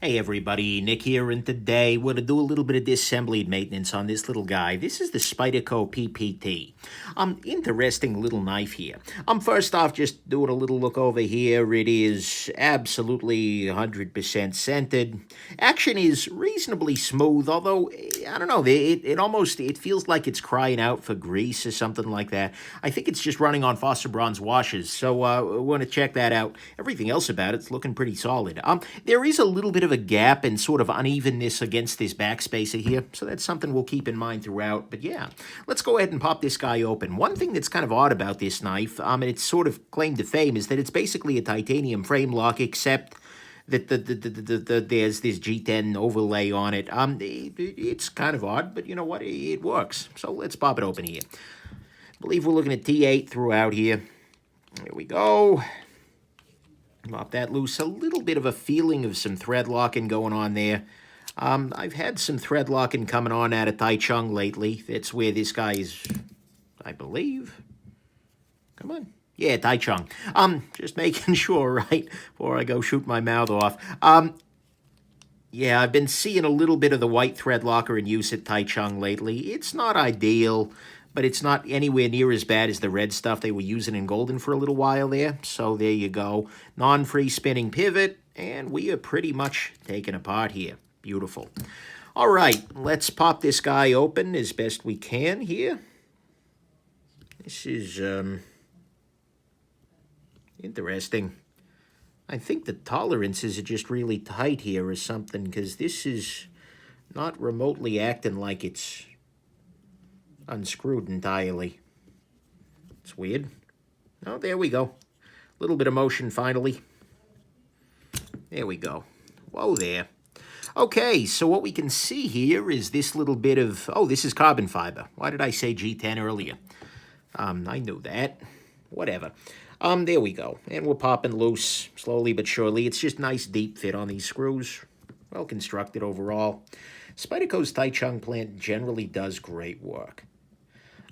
Hey everybody, Nick here, and today we're going to do a little bit of disassembly maintenance on this little guy. This is the Spyderco PPT. Interesting little knife here. First off, just doing a little look over here. It is absolutely 100% scented. Action is reasonably smooth, although, I don't know, it feels like it's crying out for grease or something like that. I think it's just running on Foster Bronze washes, so we want to check that out. Everything else about it's looking pretty solid. There is a little bit of a gap and sort of unevenness against this backspacer here, so that's something we'll keep in mind throughout. But yeah, let's go ahead and pop this guy open. One thing that's kind of odd about this knife, and it's sort of claim to fame, is that it's basically a titanium frame lock, except that there's this G10 overlay on it. It's kind of odd, but you know what? It works. So let's pop it open here. I believe we're looking at T8 throughout here. There we go. Pop that loose. A little bit of a feeling of some thread locking going on there. I've had some thread locking coming on out of Taichung lately. That's where this guy is, I believe. Come on. Yeah, Taichung. Just making sure, right, before I go shoot my mouth off. Yeah, I've been seeing a little bit of the white thread locker in use at Taichung lately. It's not ideal, but it's not anywhere near as bad as the red stuff they were using in Golden for a little while there. So there you go. Non-free spinning pivot, and we are pretty much taken apart here. Beautiful. All right, let's pop this guy open as best we can here. This is interesting. I think the tolerances are just really tight here or something, because this is not remotely acting like it's unscrewed entirely. It's weird. Oh, there we go. A little bit of motion finally. There we go. Whoa there. Okay, so what we can see here is this little bit of, oh, this is carbon fiber. Why did I say G10 earlier? I knew that. Whatever. There we go. And we're popping loose slowly but surely. It's just nice deep fit on these screws. Well constructed overall. Spyderco's Taichung plant generally does great work.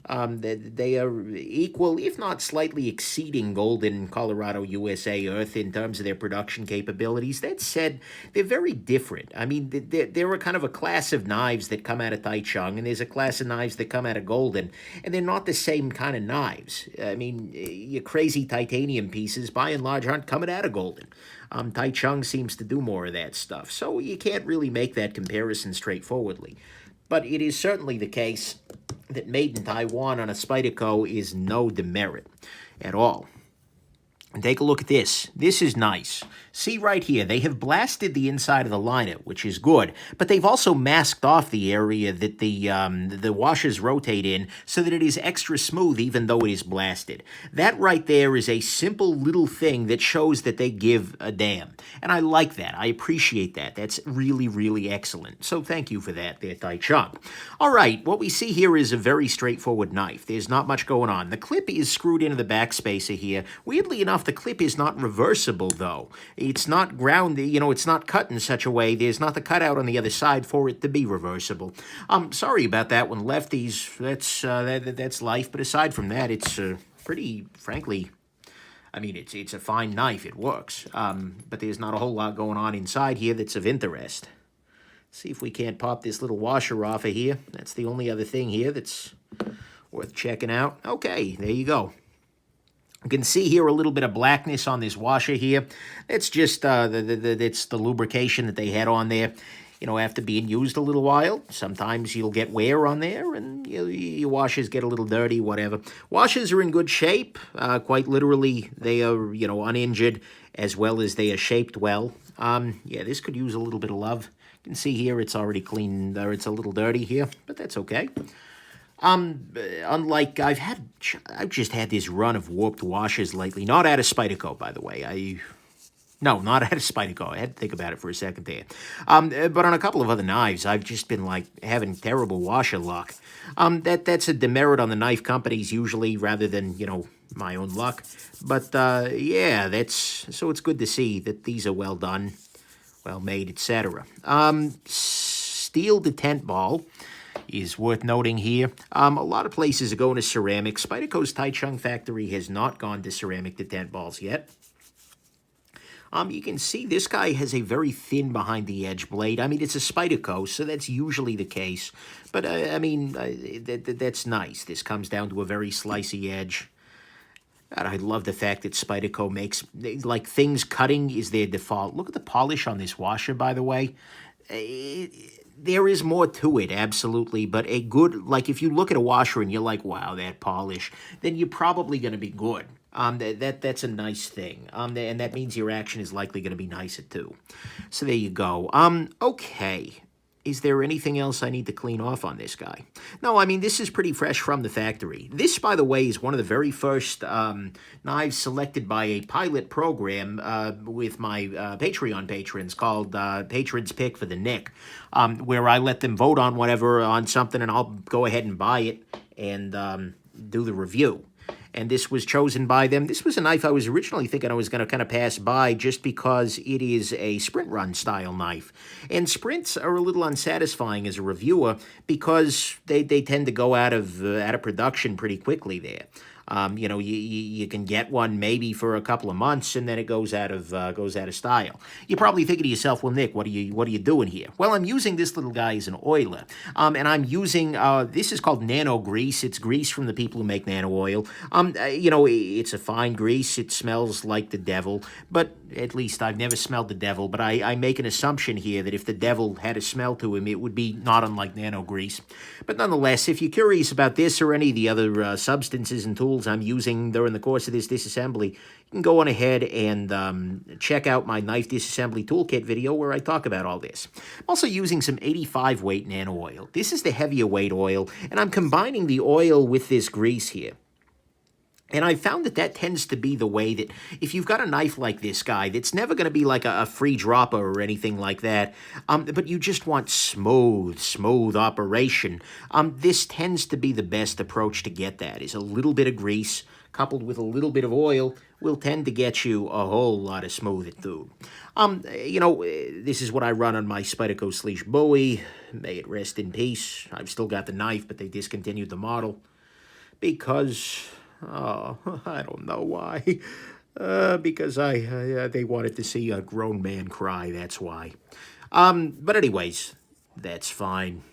They are equal, if not slightly exceeding Golden, Colorado, USA, Earth in terms of their production capabilities. That said, they're very different. I mean, they're a kind of a class of knives that come out of Taichung, and there's a class of knives that come out of Golden, and they're not the same kind of knives. I mean, your crazy titanium pieces, by and large, aren't coming out of Golden. Taichung seems to do more of that stuff, so you can't really make that comparison straightforwardly. But it is certainly the case that made in Taiwan on a Spyderco is no demerit at all. And take a look at this. This is nice. See right here, they have blasted the inside of the liner, which is good, but they've also masked off the area that the washers rotate in so that it is extra smooth even though it is blasted. That right there is a simple little thing that shows that they give a damn. And I like that. I appreciate that. That's really, really excellent. So thank you for that there, Taichung. All right, what we see here is a very straightforward knife. There's not much going on. The clip is screwed into the backspacer here. Weirdly enough, the clip is not reversible, though. It's not grounded, it's not cut in such a way. There's not the cutout on the other side for it to be reversible. Sorry about that one, lefties. That's life. But aside from that, it's pretty, frankly, I mean, it's a fine knife. It works. But there's not a whole lot going on inside here that's of interest. See if we can't pop this little washer off of here. That's the only other thing here that's worth checking out. Okay, there you go. You can see here a little bit of blackness on this washer here. It's just it's the lubrication that they had on there. After being used a little while, sometimes you'll get wear on there, and your washers get a little dirty, whatever. Washers are in good shape. Quite literally, they are, uninjured, as well as they are shaped well. Yeah, this could use a little bit of love. You can see here it's already clean, or it's a little dirty here, but that's okay. Unlike, I've just had this run of warped washers lately. Not out of Spyderco, by the way. No, not out of Spyderco. I had to think about it for a second there. But on a couple of other knives, I've just been, having terrible washer luck. That's a demerit on the knife companies usually, rather than, my own luck. But, yeah, so it's good to see that these are well done, well made, etc. Steel detent ball is worth noting here. A lot of places are going to ceramic. Spyderco's Taichung factory has not gone to ceramic detent balls yet. You can see this guy has a very thin behind the edge blade. I mean, it's a Spyderco, so that's usually the case. But, I mean, that's nice. This comes down to a very slicey edge. God, I love the fact that Spyderco makes, like, things cutting is their default. Look at the polish on this washer, by the way. There is more to it, absolutely, but a good, like, if you look at a washer and you're like, wow, that polish, then you're probably going to be good. That's a nice thing, and that means your action is likely going to be nicer, too. So there you go. Okay. Is there anything else I need to clean off on this guy? No, I mean, this is pretty fresh from the factory. This, by the way, is one of the very first knives selected by a pilot program with my Patreon patrons called Patrons Pick for the Nick, where I let them vote on whatever, on something, and I'll go ahead and buy it and do the review. And this was chosen by them. This was a knife I was originally thinking I was going to kind of pass by just because it is a sprint run style knife. And sprints are a little unsatisfying as a reviewer because they tend to go out of production pretty quickly there. You know, you can get one maybe for a couple of months and then it goes out of style. You're probably thinking to yourself, well, Nick, what are you doing here? Well, I'm using this little guy as an oiler, and I'm using this is called nano grease. It's grease from the people who make nano oil. You know, it's a fine grease. It smells like the devil, but at least I've never smelled the devil. But I make an assumption here that if the devil had a smell to him, it would be not unlike nano grease. But nonetheless, if you're curious about this or any of the other substances and tools I'm using during the course of this disassembly, you can go on ahead and check out my knife disassembly toolkit video where I talk about all this. I'm also using some 85 weight nano oil. This is the heavier weight oil, and I'm combining the oil with this grease here. And I found that tends to be the way that if you've got a knife like this guy, that's never going to be like a free dropper or anything like that, but you just want smooth operation, this tends to be the best approach to get that, is a little bit of grease coupled with a little bit of oil will tend to get you a whole lot of smooth through. You know, this is what I run on my Spyderco Sleesh Bowie. May it rest in peace. I've still got the knife, but they discontinued the model because... oh, I don't know why. Because they wanted to see a grown man cry, that's why. But anyways, that's fine.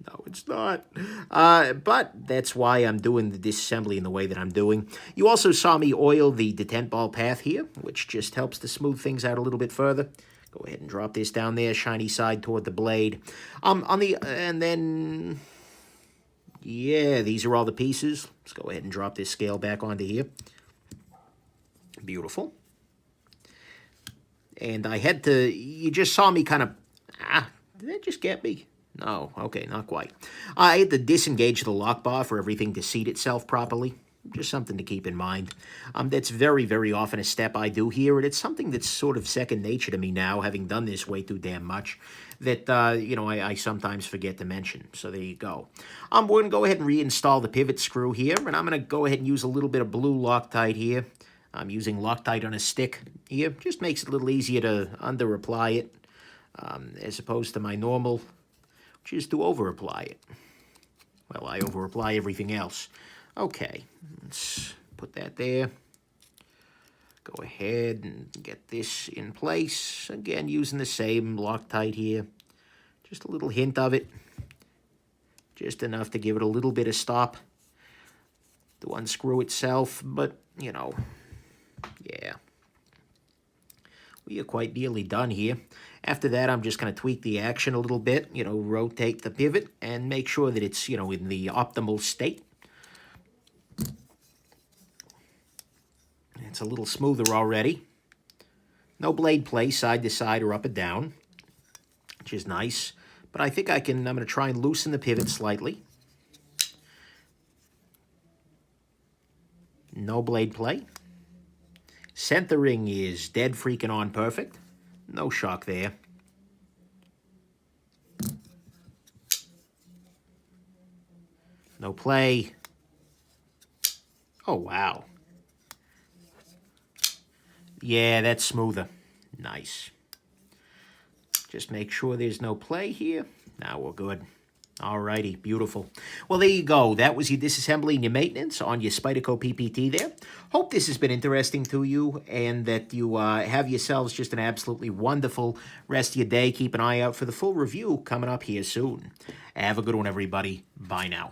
No, it's not. But that's why I'm doing the disassembly in the way that I'm doing. You also saw me oil the detent ball path here, which just helps to smooth things out a little bit further. Go ahead and drop this down there, shiny side toward the blade. And then... yeah, these are all the pieces. Let's go ahead and drop this scale back onto here. Beautiful. And I had to, you just saw me kind of, did that just get me? No, okay, not quite. I had to disengage the lock bar for everything to seat itself properly. Just something to keep in mind. That's very, very often a step I do here, and it's something that's sort of second nature to me now, having done this way too damn much, that, you know, I sometimes forget to mention. So there you go. We're going to go ahead and reinstall the pivot screw here, and I'm going to go ahead and use a little bit of blue Loctite here. I'm using Loctite on a stick here. Just makes it a little easier to under-apply it, as opposed to my normal, which is to over-apply it. Well, I over-apply everything else. Okay, let's put that there. Go ahead and get this in place. Again, using the same Loctite here. Just a little hint of it. Just enough to give it a little bit of stop to unscrew itself. But, you know, yeah. We are quite nearly done here. After that, I'm just going to tweak the action a little bit. You know, rotate the pivot and make sure that it's, you know, in the optimal state. It's a little smoother already. No blade play side to side or up and down, which is nice. But I think I'm going to try and loosen the pivot slightly. No blade play. Centering is dead freaking on perfect. No shock there. No play. Oh, wow. Yeah, that's smoother. Nice. Just make sure there's no play here. Now we're good. Alrighty, beautiful. Well, there you go. That was your disassembly and your maintenance on your Spyderco PPT there. Hope this has been interesting to you and that you have yourselves just an absolutely wonderful rest of your day. Keep an eye out for the full review coming up here soon. Have a good one, everybody. Bye now.